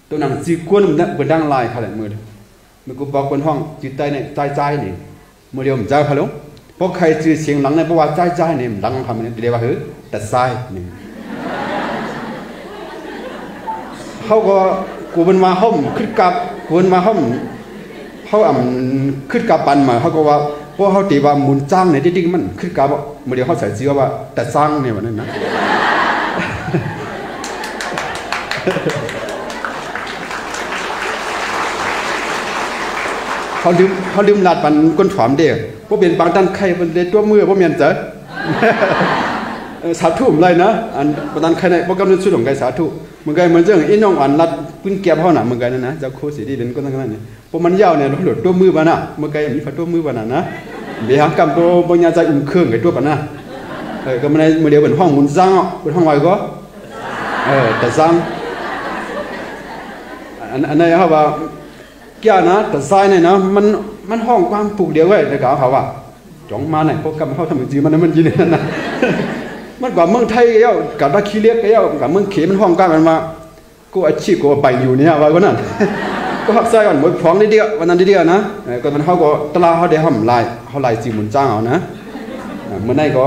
ตัวนั้นจีกวนมันเนี่ยเป็นดังลายขนาดมือมันกูบอกคนห้องจีใจเนี่ยใจนี่มือเดียวมันใจเขาลงเพราะใครจือเสียงหลังในเพราะว่าใจเนี่ยมันดังทำเนี่ยเรียกว่าแต่ใจนี่เขาก็กูเป็นมาห้อมขึ้นกับกูเป็นมาห้อมเขาขึ้นกับปันมาเขาก็ว่าเพราะเขาตีว่ามุนจ้างเนี่ยจริงๆมันขึ้นกับมือเดียวเขาใส่ชื่อว่าแต่สร้างเนี่ยวันนั้นนะเขาลืมลาดปันก้นถามเด็กเพราะเป็นบางท่านใครเป็นเด็กตัวมือเพราะเมียนเจอสาธุอะไรนะอันบางท่านใครในโปรแกรมนั้นสุดของใครสาธุมึงไงเหมือนเรื่องน้องอันรัดพื้นเกียบเขาหนามึงไงนั่นนะเจ้าโคสีดีเด่นก็ตั้งนั้นเนี่ยพอมันยาวเนี่ยเราหลุดตัวมือบ้านะมึงไงมีฝันตัวมือบ้านะเดี๋ยวหางกำตัวบางอย่างใจอุ่มเครื่องกับตัวบ้านะก็มันในมือเดียวเป็นห้องมุนจ้างเป็นห้องไว้ก็แต่ซ้ำอันนี้เขาว่าแก่นะแต่ทรายเนี่ยนะมันห้องความปลูกเดียวไว้ในกาเขาว่าจ้องมาไหนพวกกำเขาทำจีมันยินนั่นนะมันกว่าเมืองไทยก็กับนักขี้เลี้ยงก็กับเมืองเขมันห้องกันมันมากูอาชีพกูไปอยู่เนี่ยว่าคนนั้นก็หักใส่ก่อนหมดฟ้องได้เดียววันนั้นได้เดียวนะก็มันเขาก็ตลาดเขาได้ห้องลายเขาลายจีมุนจ้างเอานะเมื่อไหร่ก็